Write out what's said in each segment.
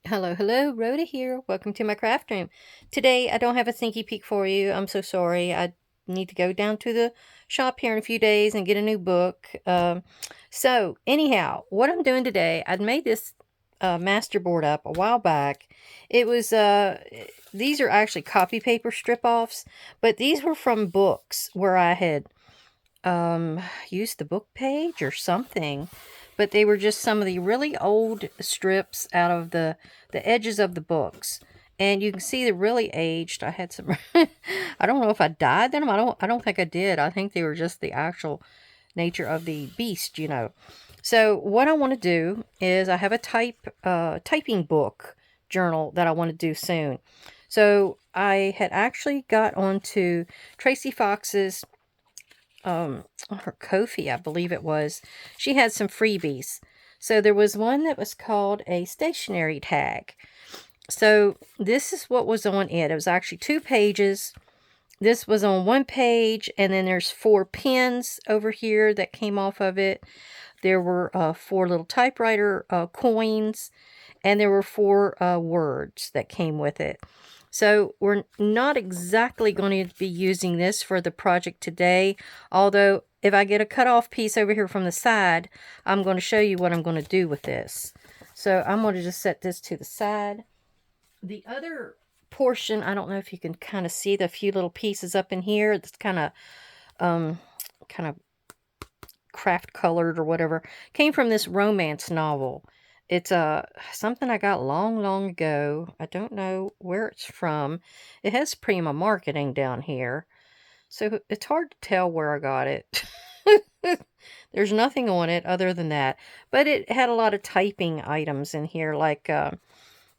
Hello, hello, Rhoda here. Welcome to my craft room. Today, I don't have a sneaky peek for you. I'm so sorry. I need to go down to the shop here in a few days and get a new book. Anyhow, what I'm doing today, I'd made this master board up a while back. It was, these are actually copy paper strip-offs, but these were from books where I had used the book page or something, but they were just some of the really old strips out of the edges of the books, and you can see they're really aged. I had some I don't know if I dyed them. I don't think I did. I think they were just the actual nature of the beast. So what I want to do is I have a typing book journal that I want to do soon. So I had actually got onto Tracy Fox's her Kofi, I believe it was. She had some freebies. So there was one that was called a stationery tag. So this is what was on it. It was actually 2 pages. This was on 1 page, and then there's 4 pins over here that came off of it. There were 4 little typewriter coins, and there were 4 words that came with it. So we're not exactly going to be using this for the project today, although if I get a cut-off piece over here from the side, I'm going to show you what I'm going to do with this. So I'm going to just set this to the side. The other portion, I don't know if you can kind of see the few little pieces up in here. It's kind of craft colored or whatever. Came from this romance novel. It's something I got long ago. I don't know where it's from. It has Prima Marketing down here, so it's hard to tell where I got it. There's nothing on it other than that, but it had a lot of typing items in here, like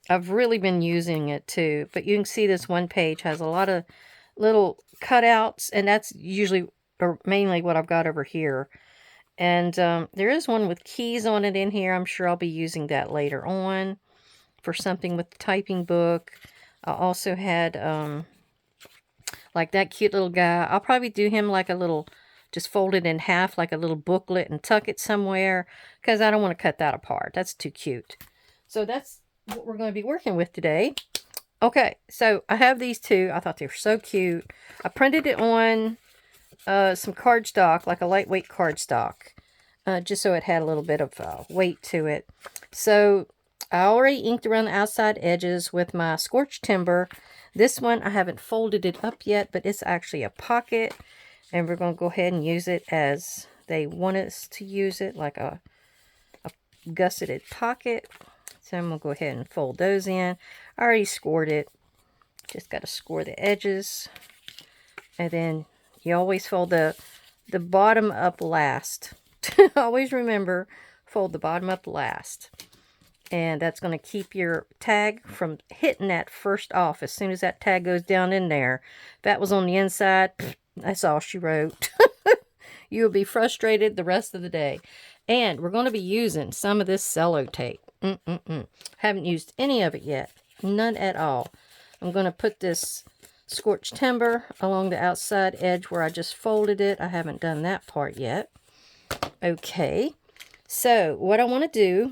I've really been using it too. But you can see this one page has a lot of little cutouts, and that's usually or mainly what I've got over here. And there is one with keys on it in here. I'm sure I'll be using that later on for something with the typing book. I also had like that cute little guy. I'll probably do him like a little, just fold it in half like a little booklet and tuck it somewhere, because I don't want to cut that apart. That's too cute. So that's what we're going to be working with today. Okay, so I have these two. I thought they were so cute. I printed it on some cardstock, like a lightweight cardstock, just so it had a little bit of weight to it. So I already inked around the outside edges with my scorched timber. This one, I haven't folded it up yet, but it's actually a pocket, and we're going to go ahead and use it as they want us to use it, like a gusseted pocket. So I'm going to go ahead and fold those in. I already scored it. Just got to score the edges. And then you always fold the bottom up last. Always remember, fold the bottom up last. And that's going to keep your tag from hitting that first off. As soon as that tag goes down in there, if that was on the inside, that's all she wrote. You will be frustrated the rest of the day. And we're going to be using some of this cello tape. Haven't used any of it yet. None at all. I'm going to put this scorched timber along the outside edge where I just folded it. I haven't done that part yet. Okay. So what I want to do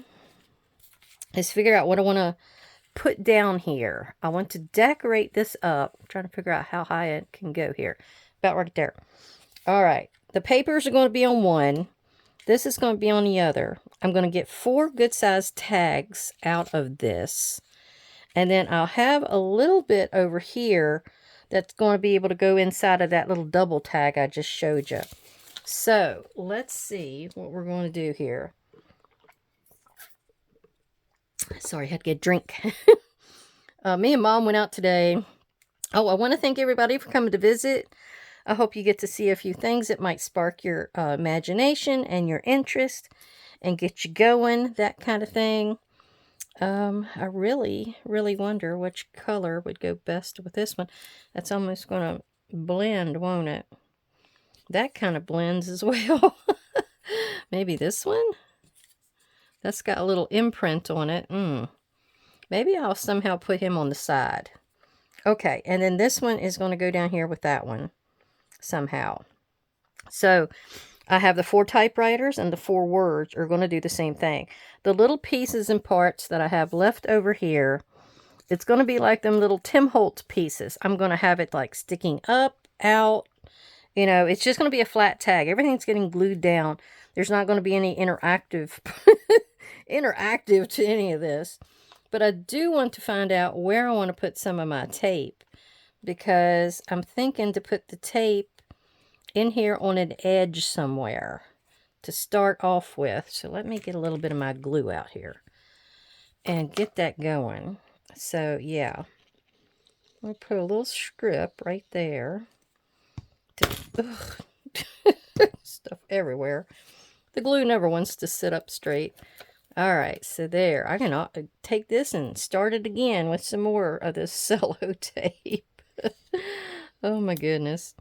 is figure out what I want to put down here. I want to decorate this up. I'm trying to figure out how high it can go here. About right there. All right. The papers are going to be on one. This is going to be on the other. I'm going to get 4 good-sized tags out of this. And then I'll have a little bit over here that's going to be able to go inside of that little double tag I just showed you. So, let's see what we're going to do here. Sorry, I had to get a drink. Me and Mom went out today. Oh, I want to thank everybody for coming to visit. I hope you get to see a few things that might spark your imagination and your interest and get you going, that kind of thing. I really wonder which color would go best with this one. That's almost going to blend, won't it? That kind of blends as well. Maybe this one? That's got a little imprint on it. Maybe I'll somehow put him on the side. Okay, and then this one is going to go down here with that one somehow. So I have the 4 typewriters, and the 4 words are going to do the same thing. The little pieces and parts that I have left over here, it's going to be like them little Tim Holtz pieces. I'm going to have it like sticking up, out. You know, it's just going to be a flat tag. Everything's getting glued down. There's not going to be any interactive to any of this. But I do want to find out where I want to put some of my tape, because I'm thinking to put the tape in here on an edge somewhere to start off with. So let me get a little bit of my glue out here and get that going. So yeah, I'm going to put a little strip right there. Stuff everywhere. The glue never wants to sit up straight. All right, so there. I can take this and start it again with some more of this cello tape. Oh my goodness.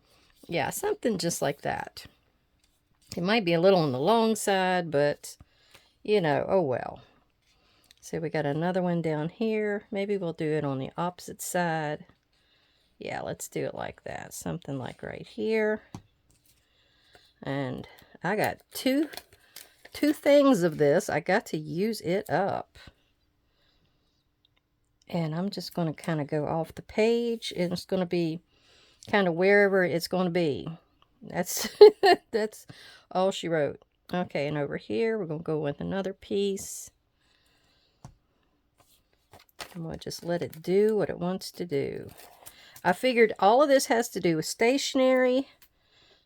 Yeah, something just like that. It might be a little on the long side, but, you know, oh well. So we got another one down here. Maybe we'll do it on the opposite side. Yeah, let's do it like that. Something like right here. And I got two things of this. I got to use it up. And I'm just going to kind of go off the page. And it's going to be kind of wherever it's going to be. That's that's all she wrote. Okay, and over here we're going to go with another piece. I'm going to just let it do what it wants to do. I figured all of this has to do with stationery.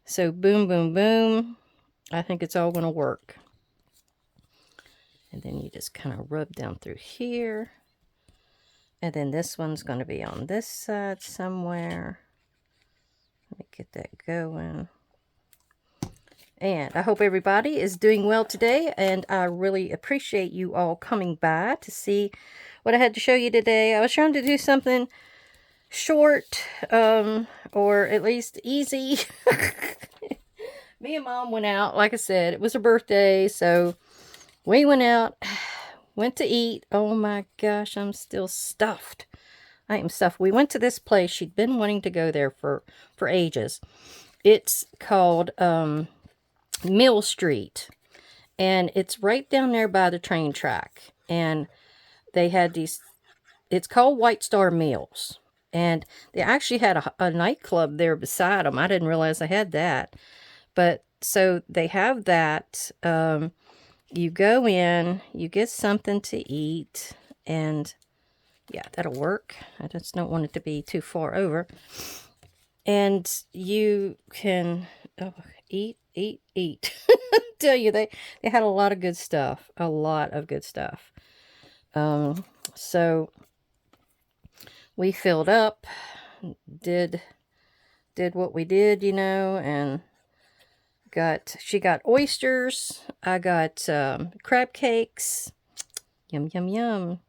So boom, boom, boom. I think it's all going to work. And then you just kind of rub down through here. And then this one's going to be on this side somewhere. Let me get that going. And I hope everybody is doing well today. And I really appreciate you all coming by to see what I had to show you today. I was trying to do something short, or at least easy. Me and Mom went out. Like I said, it was her birthday. So we went out, went to eat. Oh my gosh, I'm still stuffed. I am stuffed. We went to this place. She'd been wanting to go there for ages. It's called Mill Street. And it's right down there by the train track. And they had these, it's called White Star Meals. And they actually had a nightclub there beside them. I didn't realize they had that. But so they have that. You go in, you get something to eat, and yeah, that'll work. I just don't want it to be too far over. And you can eat. Tell you, they had a lot of good stuff. A lot of good stuff. So we filled up, did what we did, you know, and she got oysters. I got crab cakes. Yum, yum, yum.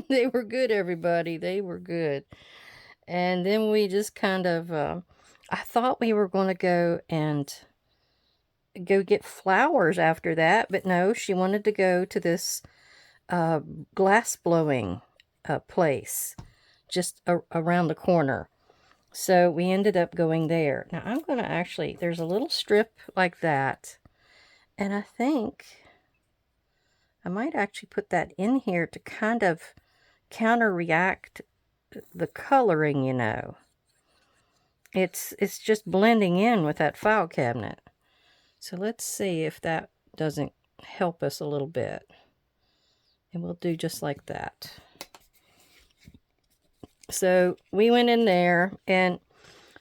They were good, everybody. They were good. And then we just kind of, I thought we were going to go get flowers after that. But no, she wanted to go to this glass blowing place just around the corner. So we ended up going there. Now I'm going to actually, there's a little strip like that. And I think I might actually put that in here to kind of counteract the coloring, you know. It's just blending in with that file cabinet. So let's see if that doesn't help us a little bit. And we'll do just like that. So we went in there, and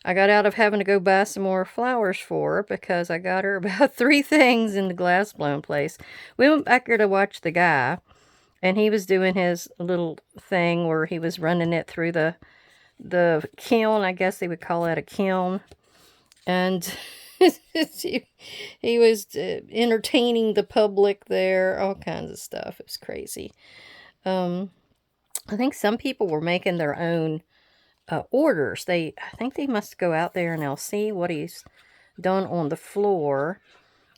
I got out of having to go buy some more flowers for her because I got her about 3 things in the glass blown place. We went back there to watch the guy, and he was doing his little thing where he was running it through the kiln. I guess they would call that a kiln. And he was entertaining the public there, all kinds of stuff. It was crazy. I think some people were making their own orders. I think they must go out there and they'll see what he's done on the floor.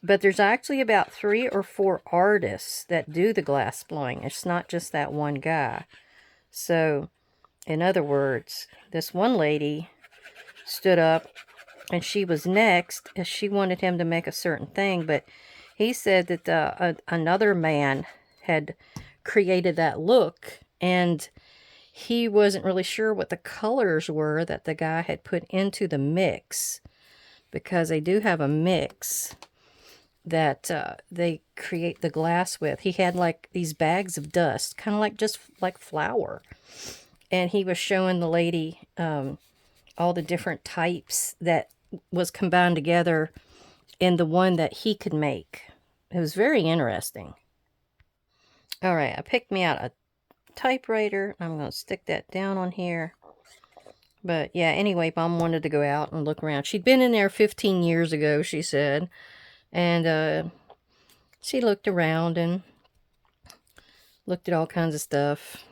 But there's actually about 3 or 4 artists that do the glass blowing. It's not just that one guy. So, in other words, this one lady stood up and she was next. She wanted him to make a certain thing, but he said that another man had created that look, and he wasn't really sure what the colors were that the guy had put into the mix, because they do have a mix that they create the glass with. He had like these bags of dust, kind of like just like flour, and he was showing the lady all the different types that was combined together in the one that he could make. It was very interesting. All right, I picked me out a typewriter. I'm going to stick that down on here. But yeah, anyway, Mom wanted to go out and look around. She'd been in there 15 years ago, she said. And she looked around and looked at all kinds of stuff.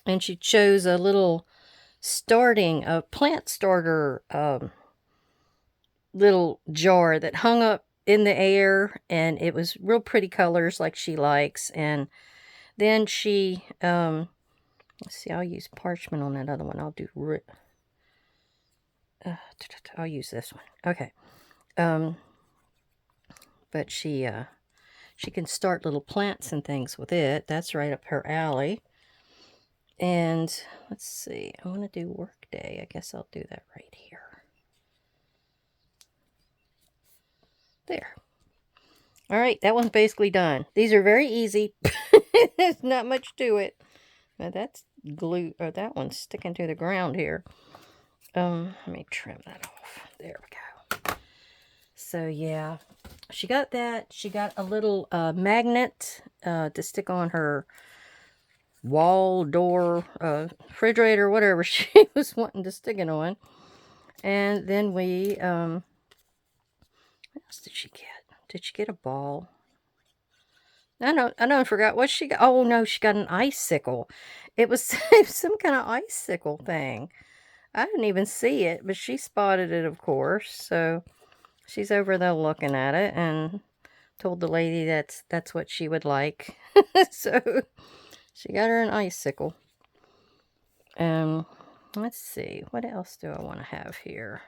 And she chose a little plant starter little jar that hung up in the air. And it was real pretty colors like she likes. And then she, let's see, I'll use parchment on that other one. I'll use this one. Okay. But she can start little plants and things with it. That's right up her alley. And let's see, I want to do work day. I guess I'll do that right here. There. All right, that one's basically done. These are very easy. There's not much to it. Now that's glue, or that one's sticking to the ground here. Let me trim that off. There we go. So yeah, she got that. She got a little magnet to stick on her wall, door, refrigerator, whatever she was wanting to stick it on. And then we, what else did she get? Did she get a ball? I forgot what she got. Oh no, she got an icicle. It was some kind of icicle thing. I didn't even see it, but she spotted it, of course. So she's over there looking at it and told the lady that's what she would like. So she got her an icicle. Let's see, what else do I want to have here?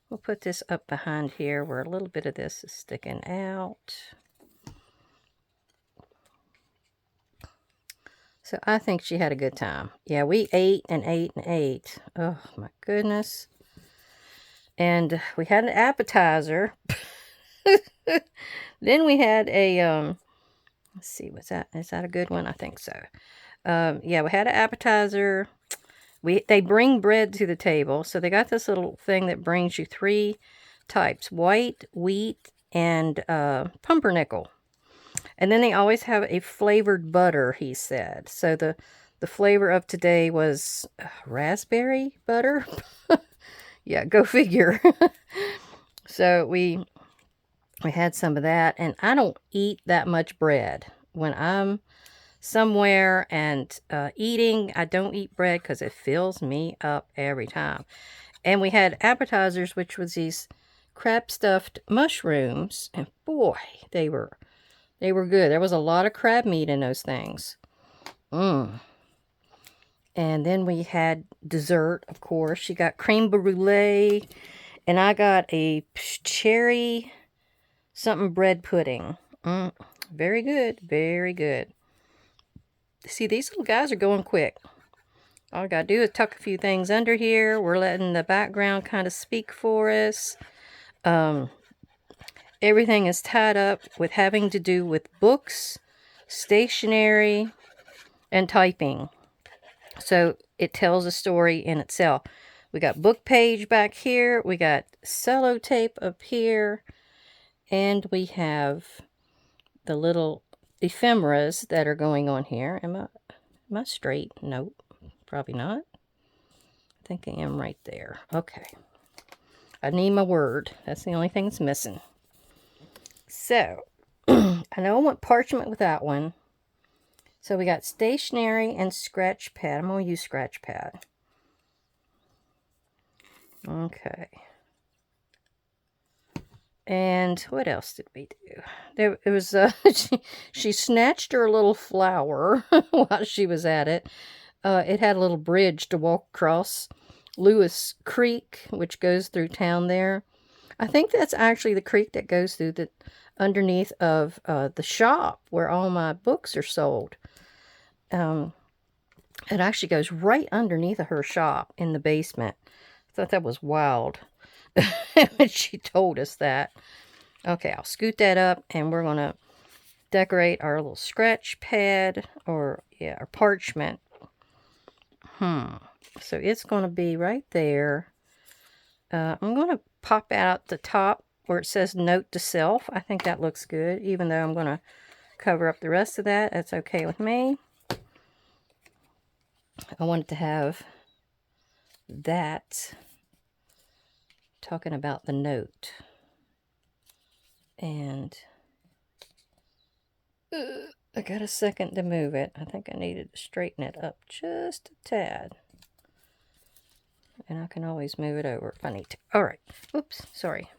We'll put this up behind here where a little bit of this is sticking out. So I think she had a good time. Yeah, we ate and ate and ate. Oh my goodness. And we had an appetizer. Then we had a, let's see, is that a good one? I think so. Yeah, we had an appetizer. They bring bread to the table. So they got this little thing that brings you 3 types: white, wheat, and pumpernickel. And then they always have a flavored butter, he said. So the flavor of today was raspberry butter. Yeah, go figure. So we had some of that. And I don't eat that much bread. When I'm somewhere and eating, I don't eat bread because it fills me up every time. And we had appetizers, which was these crab stuffed mushrooms. And boy, they were good. There was a lot of crab meat in those things. And then we had dessert, of course. She got creme brulee, and I got a cherry something bread pudding. Very good, very good. See, these little guys are going quick. All I gotta do is tuck a few things under here. We're letting the background kind of speak for us. Everything is tied up with having to do with books, stationery, and typing. So it tells a story in itself. We got book page back here. We got sellotape up here. And we have the little ephemeras that are going on here. Am I straight? Nope, probably not. I think I am right there. Okay. I need my word. That's the only thing that's missing. So, I know I want parchment with that one. So we got stationery and scratch pad. I'm going to use scratch pad. Okay. And what else did we do? It was she snatched her little flower while she was at it. It had a little bridge to walk across Lewis Creek, which goes through town there. I think that's actually the creek that goes through the underneath of the shop where all my books are sold. It actually goes right underneath of her shop in the basement. I thought that was wild when she told us that. Okay, I'll scoot that up, and we're going to decorate our little scratch pad, or, yeah, our parchment. So it's going to be right there. I'm going to pop out the top where it says note to self. I think that looks good, even though I'm going to cover up the rest of that. That's okay with me. I wanted to have that talking about the note. And I got a second to move it. I think I needed to straighten it up just a tad. And I can always move it over if I need to. All right. Oops, sorry.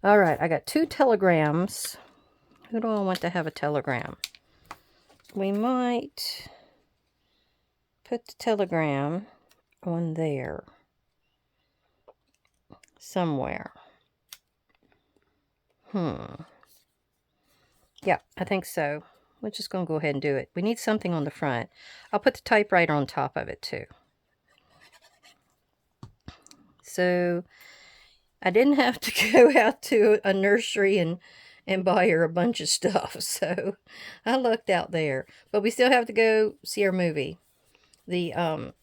All right, I got 2 telegrams. Who do I want to have a telegram? We might put the telegram on there somewhere. Yeah, I think so. We're just going to go ahead and do it. We need something on the front. I'll put the typewriter on top of it too. So I didn't have to go out to a nursery and buy her a bunch of stuff. So I lucked out there. But we still have to go see our movie. The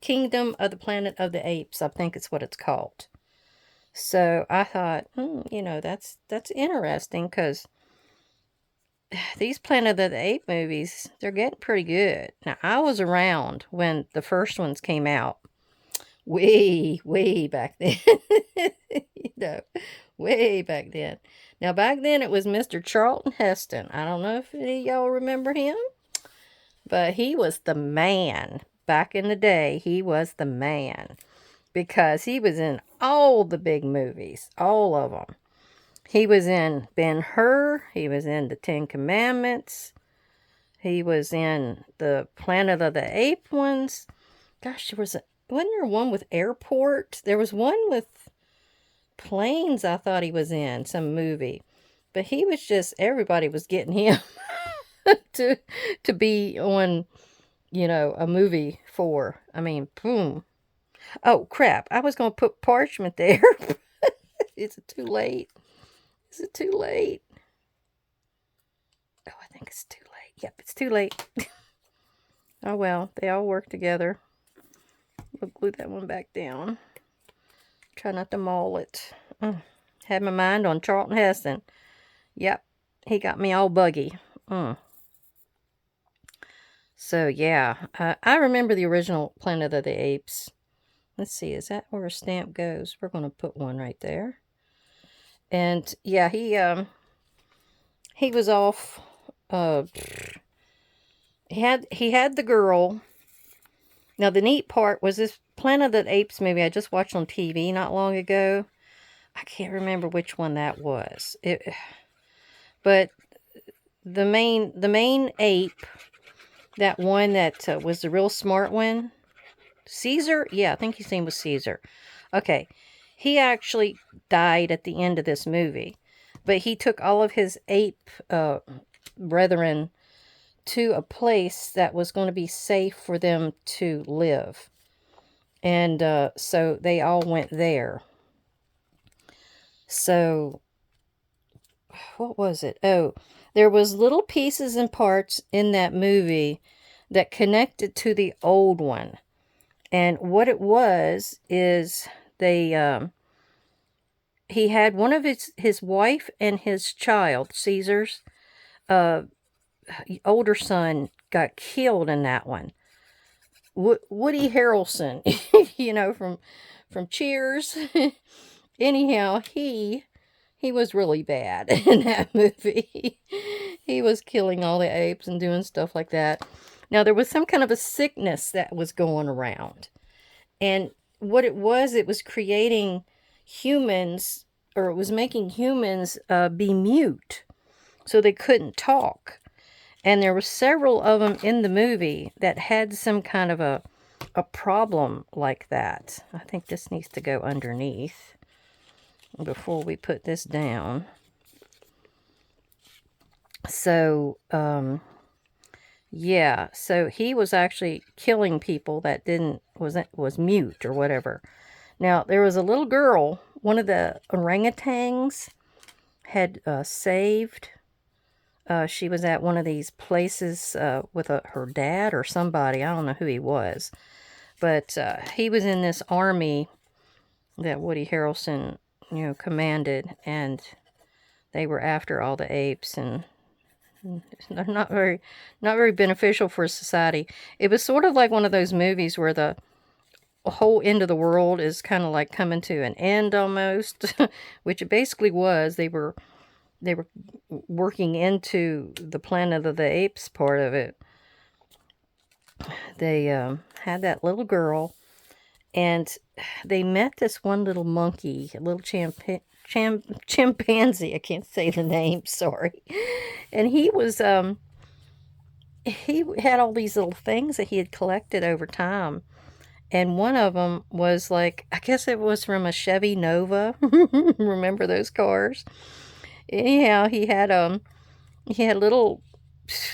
Kingdom of the Planet of the Apes, I think it's what it's called. So I thought, you know, that's interesting, because these Planet of the Apes movies, they're getting pretty good. Now, I was around when the first ones came out. Way back then. You know, way back then. Now, back then it was Mr. Charlton Heston. I don't know if any of y'all remember him, but he was the man. Back in the day, he was the man, because he was in all the big movies, all of them. He was in Ben-Hur. He was in the Ten Commandments. He was in the Planet of the Apes ones. Gosh, wasn't there one with airport? There was one with planes, I thought he was in, some movie. But he was just, everybody was getting him to be on, you know, a movie for. I mean, boom. Oh, crap. I was going to put parchment there. Is it too late? Is it too late? Oh, I think it's too late. Yep, it's too late. Oh, well, they all work together. We'll glue that one back down. Try not to maul it. Had my mind on Charlton Heston. Yep, he got me all buggy. So, yeah, I remember the original Planet of the Apes. Let's see, is that where a stamp goes? We're going to put one right there. And, yeah, he was off. He had the girl. Now, the neat part was this Planet of the Apes movie I just watched on TV not long ago. I can't remember which one that was. But the main ape, that one that was the real smart one, Caesar? Yeah, I think his name was Caesar. Okay, he actually died at the end of this movie. But he took all of his ape brethren to a place that was going to be safe for them to live. And so they all went there. So, what was it? Oh, there was little pieces and parts in that movie that connected to the old one. And what it was is they he had one of his wife and his child, Caesar's older son, got killed in that one. Woody Harrelson, you know, from Cheers. Anyhow, he was really bad in that movie. He was killing all the apes and doing stuff like that. Now, there was some kind of a sickness that was going around. And what it was creating humans, or it was making humans be mute, so they couldn't talk. And there were several of them in the movie that had some kind of a a problem like that. I think this needs to go underneath before we put this down. So, yeah, so he was actually killing people that was mute or whatever. Now, there was a little girl, one of the orangutans had saved. She was at one of these places with her dad or somebody. I don't know who he was. But he was in this army that Woody Harrelson, commanded. And they were after all the apes. And they're not very beneficial for society. It was sort of like one of those movies where the whole end of the world is kind of like coming to an end almost, which it basically was. They were working into the Planet of the Apes part of it. They had that little girl, and they met this one little monkey, a little chimpanzee. I can't say the name, sorry. And he was he had all these little things that he had collected over time. And one of them was like, I guess it was from a Chevy Nova. Remember those cars? Anyhow, he had a little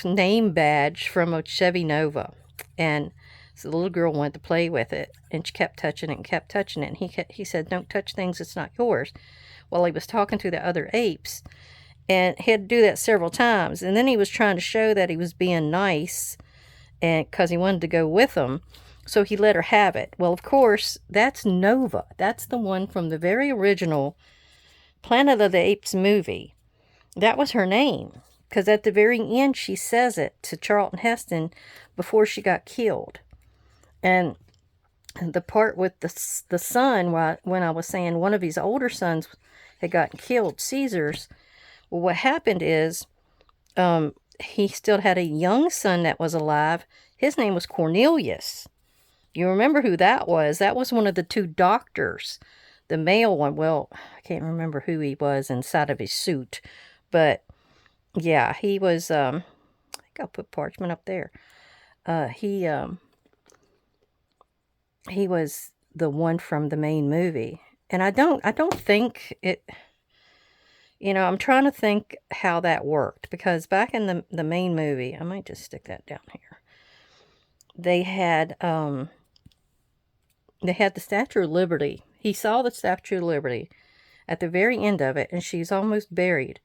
name badge from a Chevy Nova. And so the little girl wanted to play with it, and she kept touching it and kept touching it. And he said, "Don't touch things, it's not yours." Well, he was talking to the other apes, and he had to do that several times. And then he was trying to show that he was being nice, and because he wanted to go with them. So he let her have it. Well, of course, that's Nova. That's the one from the very original Planet of the Apes movie. That was her name. Because at the very end, she says it to Charlton Heston before she got killed. And the part with the son, when I was saying one of his older sons had gotten killed, Caesar's, well, what happened is he still had a young son that was alive. His name was Cornelius. You remember who that was? That was one of the two doctors, the male one. Well, I can't remember who he was inside of his suit, but yeah, he was, I think I'll put parchment up there. He was the one from the main movie. And I don't think it, I'm trying to think how that worked, because back in the main movie, I might just stick that down here. They had the Statue of Liberty. He saw the Statue of Liberty at the very end of it, and she's almost buried,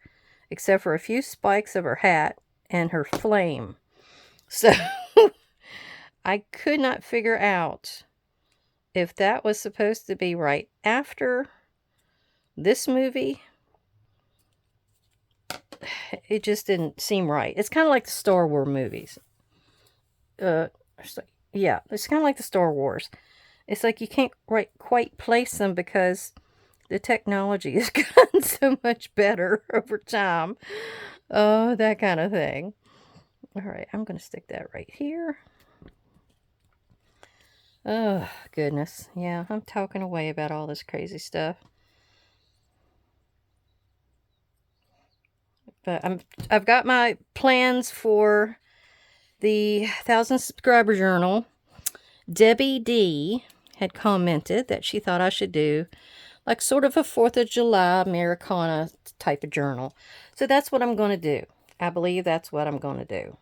except for a few spikes of her hat and her flame. So I could not figure out if that was supposed to be right after this movie. It just didn't seem right. It's kind of like the Star Wars movies. Yeah, it's kind of like the Star Wars. It's like you can't quite place them because the technology has gotten so much better over time. Oh, that kind of thing. All right, I'm going to stick that right here. Oh, goodness. Yeah, I'm talking away about all this crazy stuff. But I've got my plans for the 1,000 subscriber journal. Debbie D had commented that she thought I should do like sort of a 4th of July Americana type of journal. So that's what I'm going to do. I believe that's what I'm going to do.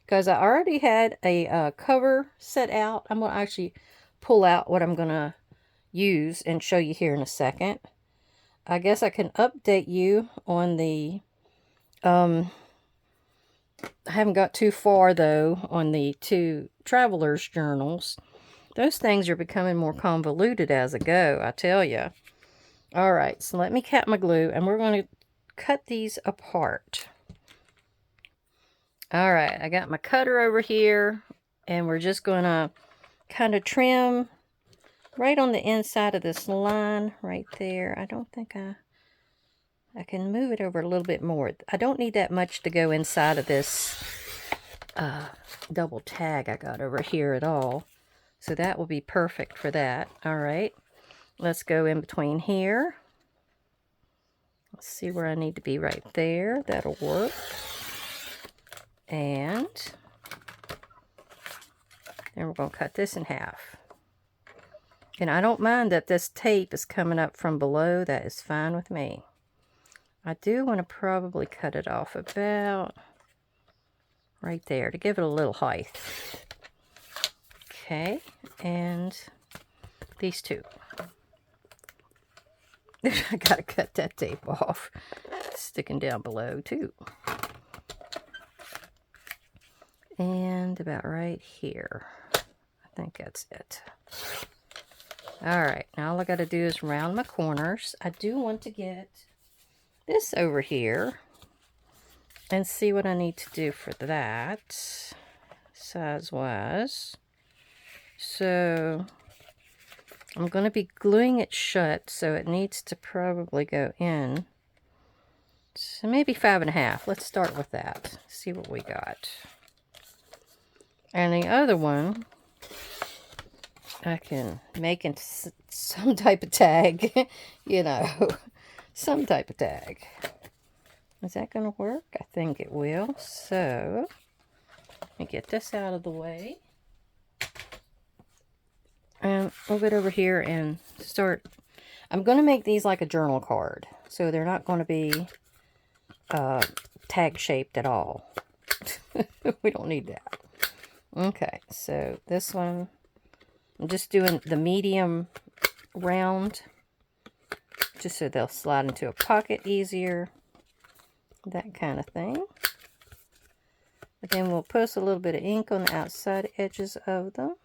Because I already had a cover set out. I'm going to actually pull out what I'm going to use and show you here in a second. I guess I can update you on the... I haven't got too far, though, on the 2 travelers' journals. Those things are becoming more convoluted as I go, I tell you. All right, so let me cap my glue, and we're going to cut these apart. All right, I got my cutter over here, and we're just going to kind of trim right on the inside of this line right there. I don't think I can move it over a little bit more. I don't need that much to go inside of this double tag I got over here at all. So that will be perfect for that. All right, let's go in between here. Let's see where I need to be right there. That'll work. And And we're going to cut this in half. And I don't mind that this tape is coming up from below. That is fine with me. I do want to probably cut it off about right there to give it a little height. Okay, and these two. I gotta cut that tape off. It's sticking down below too. And about right here. I think that's it. Alright, now all I gotta do is round my corners. I do want to get this over here and see what I need to do for that size-wise. So I'm going to be gluing it shut, so it needs to probably go in. So maybe 5.5. Let's start with that. See what we got. And the other one, I can make into some type of tag. You know, some type of tag. Is that going to work? I think it will. So, let me get this out of the way. And move it over here and start. I'm going to make these like a journal card. So they're not going to be tag shaped at all. We don't need that. Okay, so this one, I'm just doing the medium round. Just so they'll slide into a pocket easier. That kind of thing. But then we'll put a little bit of ink on the outside edges of them.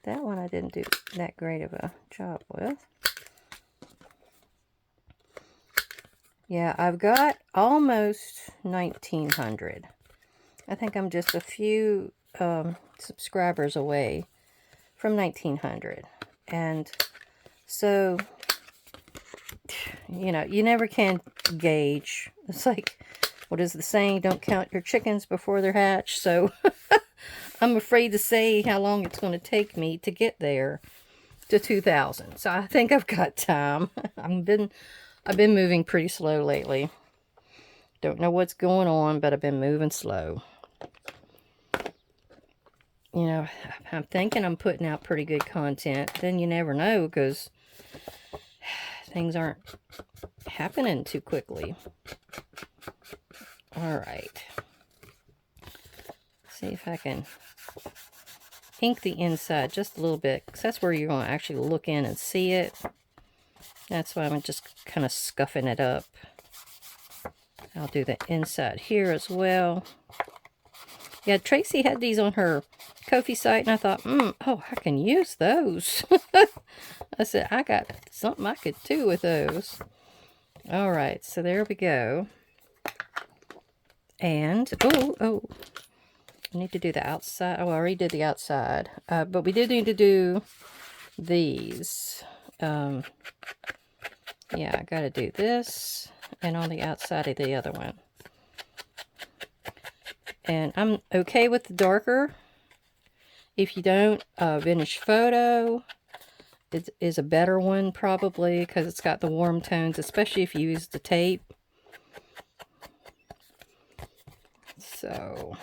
That one I didn't do that great of a job with. Yeah, I've got almost 1900. I think I'm just a few subscribers away from 1900. And so, you know, you never can gauge. It's like, what is the saying? Don't count your chickens before they're hatched. So I'm afraid to say how long it's going to take me to get there to 2,000. So I think I've got time. I've been moving pretty slow lately. Don't know what's going on, but I've been moving slow. You know, I'm thinking I'm putting out pretty good content. Then you never know, because things aren't happening too quickly. All right. See if I can ink the inside just a little bit, because that's where you're going to actually look in and see it. That's why I'm just kind of scuffing it up. I'll do the inside here as well. Yeah, Tracy had these on her Ko-fi site, and I thought, oh, I can use those. I said, I got something I could do with those. All right, so there we go. And, oh, I need to do the outside. Oh, I already did the outside. But we did need to do these. Yeah, I got to do this and on the outside of the other one. And I'm okay with the darker. If you don't, Vintage Photo is a better one probably, because it's got the warm tones, especially if you use the tape. So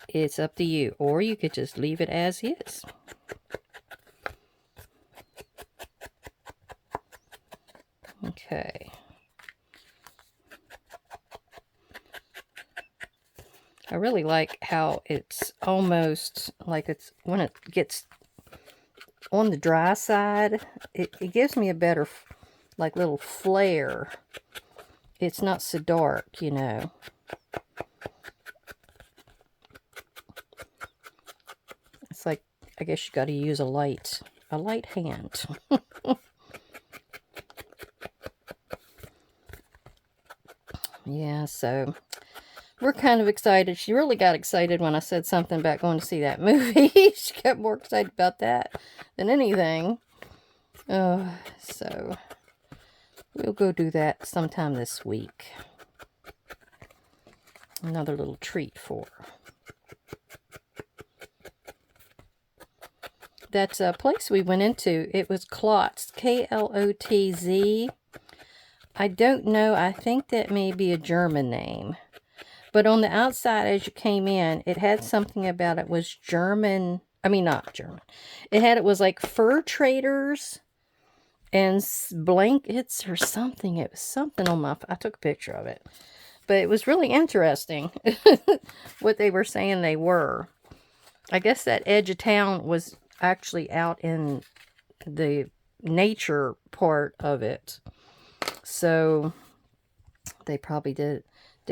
it's up to you, or you could just leave it as is. Okay. I really like how it's almost like it's, when it gets on the dry side, it gives me a better, like, little flare. It's not so dark, you know. It's like, I guess you got to use a light hand. Yeah, so we're kind of excited. She really got excited when I said something about going to see that movie. She got more excited about that than anything. So we'll go do that sometime this week. Another little treat for her. That place we went into, it was Klotz, K-L-O-T-Z. I don't know. I think that may be a German name. But on the outside, as you came in, it had something about it was German. I mean, not German. It was like fur traders and blankets or something. It was something on my... I took a picture of it. But it was really interesting what they were saying they were. I guess that edge of town was actually out in the nature part of it. So they probably did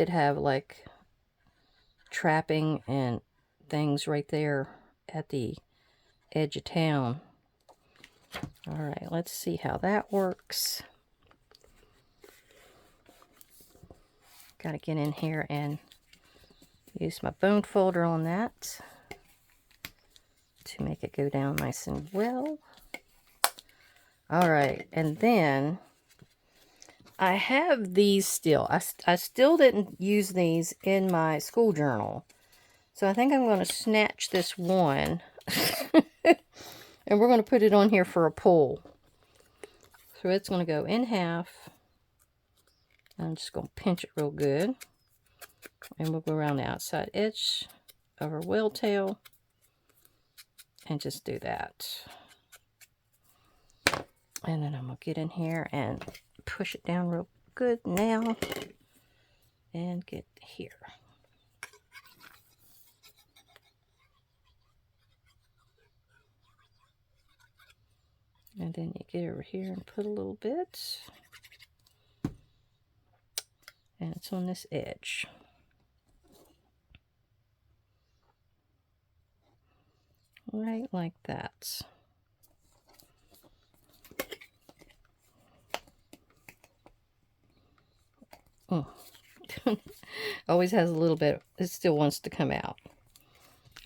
have like trapping and things right there at the edge of town. All right, let's see how that works. Got to get in here and use my bone folder on that to make it go down nice and well. All right, and then I have these still. I still didn't use these in my school journal. So I think I'm going to snatch this one. And we're going to put it on here for a pull. So it's going to go in half. I'm just going to pinch it real good. And we'll go around the outside edge of our whale tail. And just do that. And then I'm going to get in here and push it down real good now. And get here. And then you get over here and put a little bit. And it's on this edge. Right like that. Oh. Always has a little bit, it still wants to come out.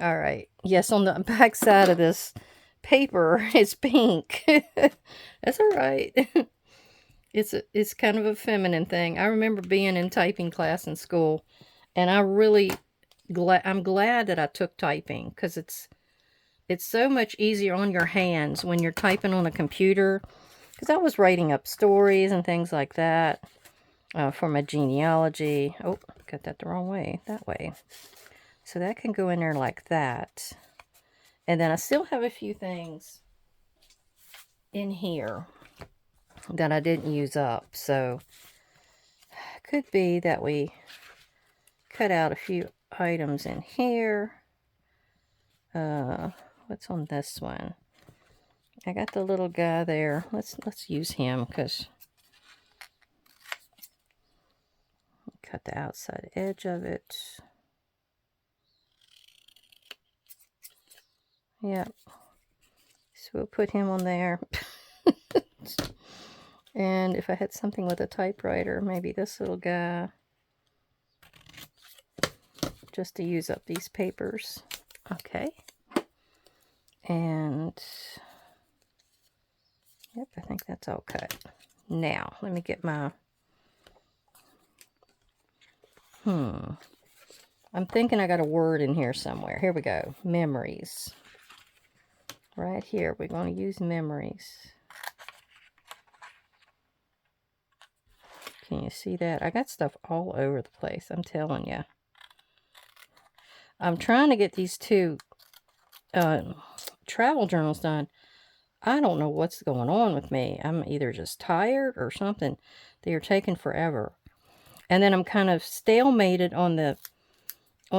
All right. Yes, on the back side of this paper, it's pink. That's all right. It's kind of a feminine thing. I remember being in typing class in school, and I'm glad that I took typing, because it's so much easier on your hands when you're typing on a computer. Because I was writing up stories and things like that. For my genealogy. Oh, got that the wrong way. That way. So that can go in there like that. And then I still have a few things in here that I didn't use up. So could be that we cut out a few items in here. What's on this one? I got the little guy there. Let's use him, because cut the outside edge of it. Yep. So we'll put him on there. And if I had something with a typewriter, maybe this little guy. Just to use up these papers. Okay. And yep, I think that's all cut. Now, let me get my... I'm thinking I got a word in here somewhere. Here we go. Memories. Right here, we're going to use memories. Can you see that? I got stuff all over the place, I'm telling you. I'm trying to get these two travel journals done. I don't know what's going on with me. I'm either just tired or something. They are taking forever. And then I'm kind of stalemated on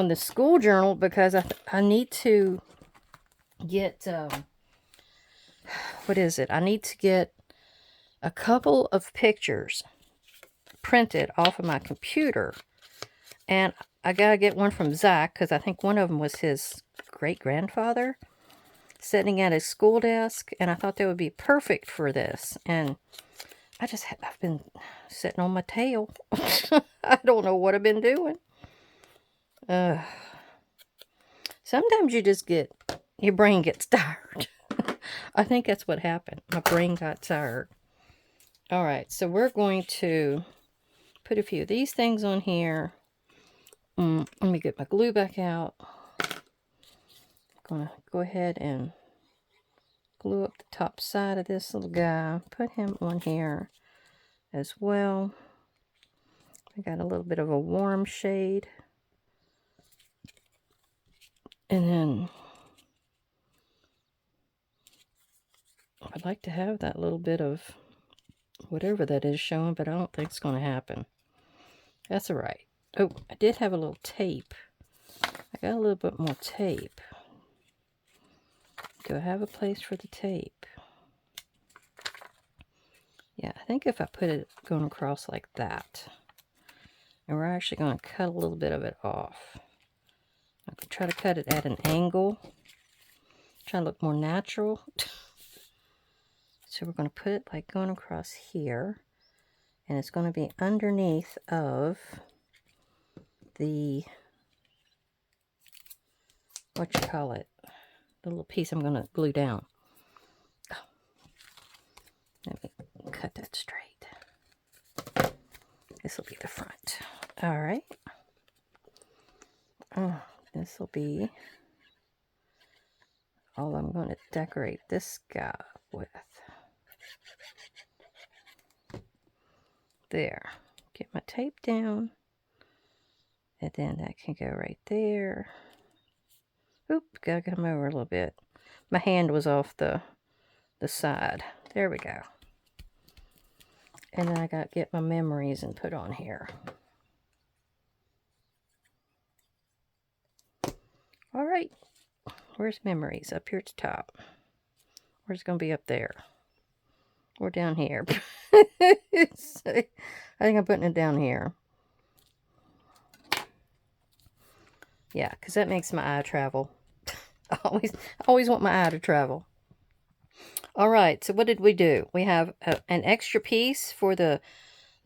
the school journal, because I need to get, what is it? I need to get a couple of pictures printed off of my computer. And I got to get one from Zach, because I think one of them was his great-grandfather sitting at his school desk. And I thought that would be perfect for this. And I've been sitting on my tail. I don't know what I've been doing. Sometimes you just your brain gets tired. I think that's what happened. My brain got tired. All right, so we're going to put a few of these things on here. Let me get my glue back out. I'm going to go ahead and glue up the top side of this little guy. Put him on here as well. I got a little bit of a warm shade And then I'd like to have that little bit of whatever that is showing, but I don't think it's going to happen. That's all right. Oh, I did have a little tape. I got a little bit more tape. Do I have a place for the tape? Yeah, I think if I put it going across like that, and we're actually going to cut a little bit of it off. I could try to cut it at an angle. Try to look more natural. So we're going to put it like going across here. And it's going to be underneath of the, what you call it, the little piece I'm going to glue down. Oh. Let me cut that straight. This will be the front. All right. Oh, this will be all I'm going to decorate this guy with. There. Get my tape down. And then that can go right there. Oop, gotta come over a little bit. My hand was off the side. There we go. And then I gotta get my memories and put on here. All right. Where's memories? Up here at the top. Where's it gonna be up there? Or down here? I think I'm putting it down here. Yeah, because that makes my eye travel. I always want my eye to travel. All right, so what did we do? We have an extra piece for the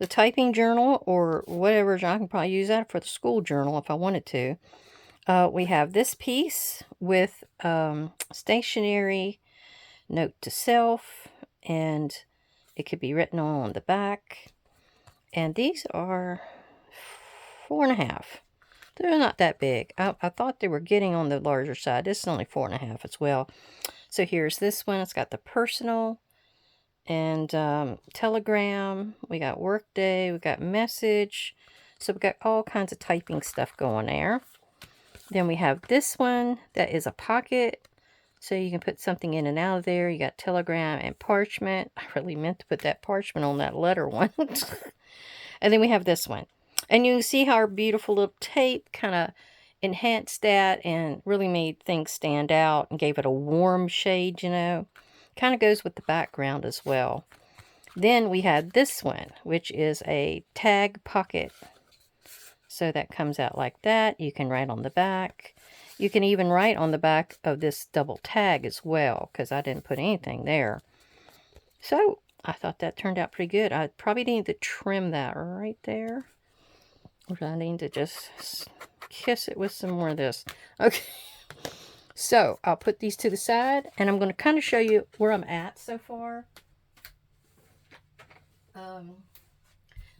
typing journal or whatever. I can probably use that for the school journal if I wanted to. We have this piece with stationery, note to self, and it could be written on the back. And these are 4.5. They're not that big. I thought they were getting on the larger side. This is only 4.5 as well. So here's this one. It's got the personal and telegram. We got workday. We got message. So we got all kinds of typing stuff going there. Then we have this one that is a pocket. So you can put something in and out of there. You got telegram and parchment. I really meant to put that parchment on that letter one. And then we have this one. And you can see how our beautiful little tape kind of enhanced that and really made things stand out and gave it a warm shade, you know. Kind of goes with the background as well. Then we had this one, which is a tag pocket. So that comes out like that. You can write on the back. You can even write on the back of this double tag as well, because I didn't put anything there. So I thought that turned out pretty good. I probably need to trim that right there. I need to just kiss it with some more of this. Okay. So I'll put these to the side, and I'm going to kind of show you where I'm at so far.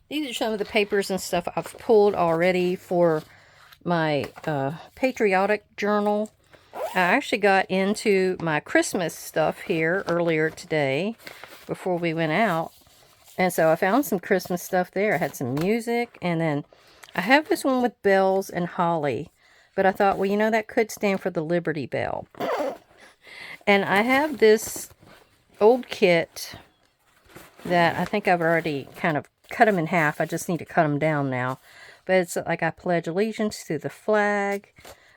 These are some of the papers and stuff I've pulled already for my patriotic journal. I actually got into my Christmas stuff here earlier today before we went out. And so I found some Christmas stuff there. I had some music, and then I have this one with bells and holly. But I thought, well, you know, that could stand for the Liberty Bell. And I have this old kit that I think I've already kind of cut them in half. I just need to cut them down now. But it's like I pledge allegiance to the flag.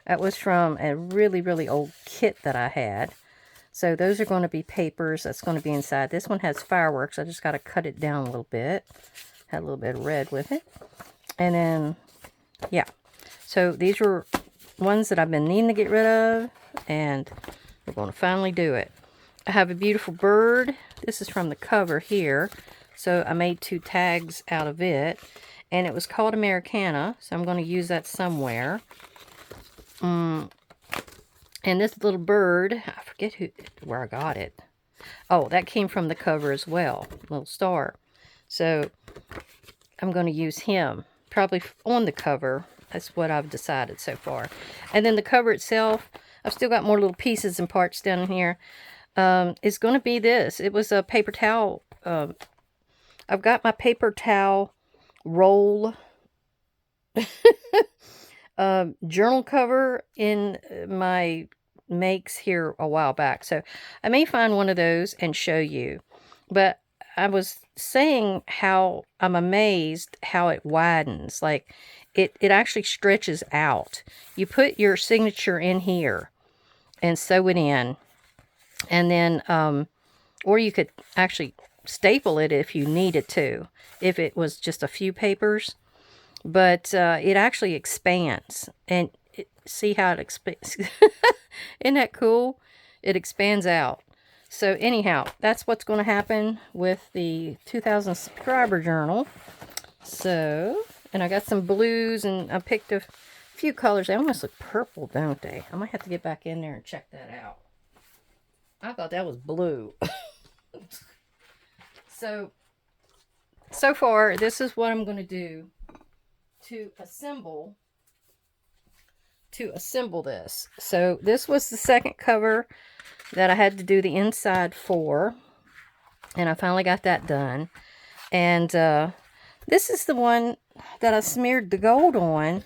That was from a really, really old kit that I had. So those are going to be papers that's going to be inside. This one has fireworks. I just got to cut it down a little bit. Had a little bit of red with it. And then, yeah. So these were ones that I've been needing to get rid of. And we're going to finally do it. I have a beautiful bird. This is from the cover here. So I made 2 tags out of it. And it was called Americana. So I'm going to use that somewhere. And this little bird, I forget where I got it. Oh, that came from the cover as well. Little star. So I'm going to use him. Probably on the cover. That's what I've decided so far. And then the cover itself, I've still got more little pieces and parts down in here. It's going to be this. It was a paper towel. I've got my paper towel roll. journal cover in my makes here a while back. So I may find one of those and show you. But I was saying how I'm amazed how it widens. Like it actually stretches out. You put your signature in here and sew it in. And then, or you could actually staple it if you needed to, if it was just a few papers. But it actually expands. And see how it expands? Isn't that cool? It expands out. So anyhow, that's what's going to happen with the 2,000 subscriber journal. So, and I got some blues, and I picked a few colors. They almost look purple, don't they? I might have to get back in there and check that out. I thought that was blue. So far, this is what I'm going to do to assemble this. So this was the second cover that I had to do the inside for, and I finally got that done. And this is the one that I smeared the gold on,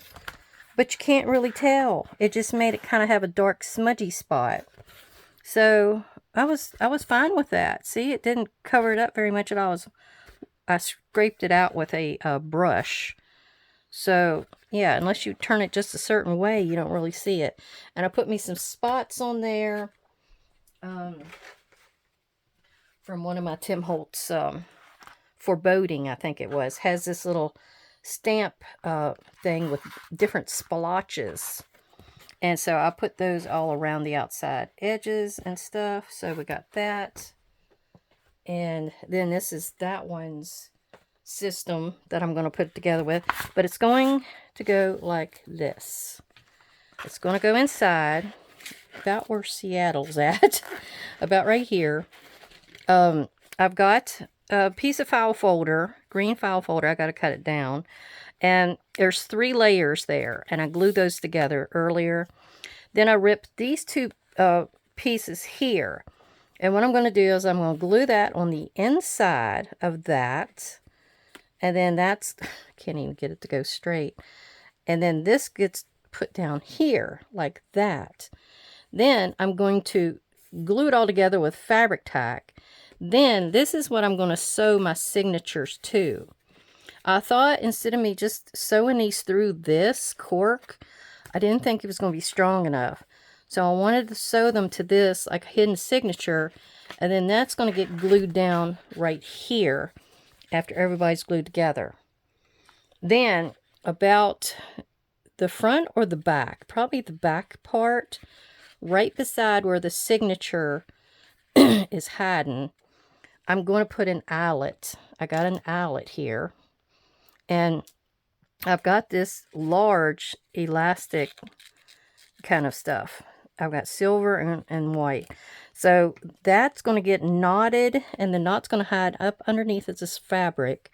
but you can't really tell. It just made it kind of have a dark smudgy spot. So I was fine with that. See, it didn't cover it up very much at all. I scraped it out with a brush. So yeah, unless you turn it just a certain way, you don't really see it. And I put me some spots on there from one of my Tim Holtz foreboding, I think it was. Has this little stamp thing with different splotches. And so I put those all around the outside edges and stuff. So we got that. And then this is that one's system that I'm going to put it together with. But it's going to go like this. It's going to go inside, about where Seattle's at. About right here. I've got a piece of file folder, green file folder. I got to cut it down. And there's 3 layers there, and I glued those together earlier. Then I ripped these 2 pieces here. And what I'm going to do is I'm going to glue that on the inside of that. And then that's, I can't even get it to go straight. And then this gets put down here, like that. Then I'm going to glue it all together with fabric tack. Then this is what I'm going to sew my signatures to. I thought instead of me just sewing these through this cork, I didn't think it was going to be strong enough. So I wanted to sew them to this like a hidden signature, and then that's going to get glued down right here after everybody's glued together. Then about the front or the back, probably the back part, right beside where the signature is hiding, I'm going to put an eyelet. I got an eyelet here. And I've got this large elastic kind of stuff. I've got silver and white. So that's going to get knotted, and the knot's going to hide up underneath this fabric.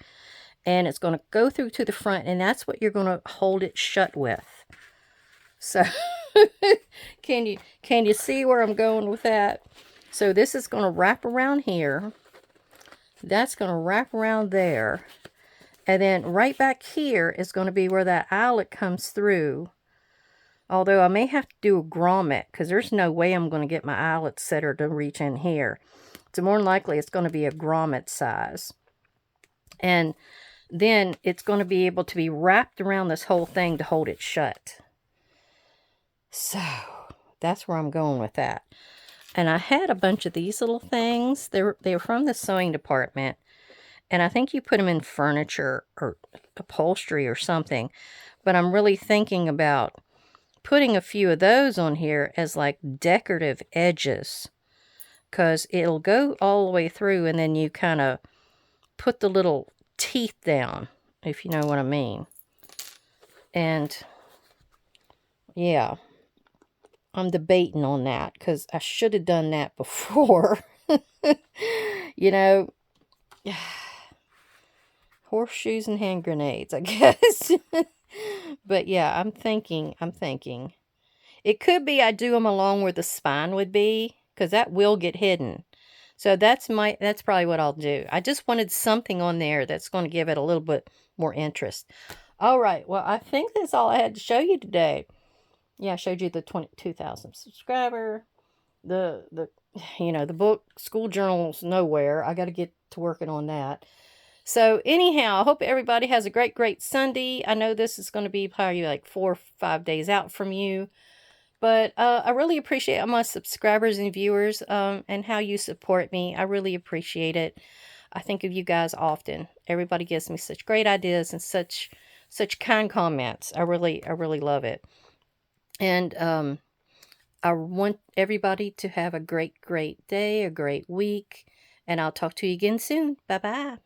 And it's going to go through to the front, and that's what you're going to hold it shut with. So can you see where I'm going with that? So this is going to wrap around here. That's going to wrap around there. And then right back here is going to be where that eyelet comes through. Although I may have to do a grommet, because there's no way I'm going to get my eyelet setter to reach in here. So more than likely it's going to be a grommet size. And then it's going to be able to be wrapped around this whole thing to hold it shut. So that's where I'm going with that. And I had a bunch of these little things. They were from the sewing department. And I think you put them in furniture or upholstery or something. But I'm really thinking about putting a few of those on here as like decorative edges. Because it'll go all the way through, and then you kind of put the little teeth down, if you know what I mean. And yeah, I'm debating on that because I should have done that before. You know, horseshoes and hand grenades, I guess. But yeah, I'm thinking. It could be I do them along where the spine would be, because that will get hidden. So that's probably what I'll do. I just wanted something on there that's going to give it a little bit more interest. All right. Well, I think that's all I had to show you today. Yeah, I showed you the 22,000 subscriber, the the book School Journals Nowhere. I got to get to working on that. So anyhow, I hope everybody has a great Sunday. I know this is going to be probably like 4 or 5 days out from you, but I really appreciate all my subscribers and viewers, and how you support me. I really appreciate it. I think of you guys often. Everybody gives me such great ideas and such kind comments. I really love it. And I want everybody to have a great day, a great week, and I'll talk to you again soon. Bye bye.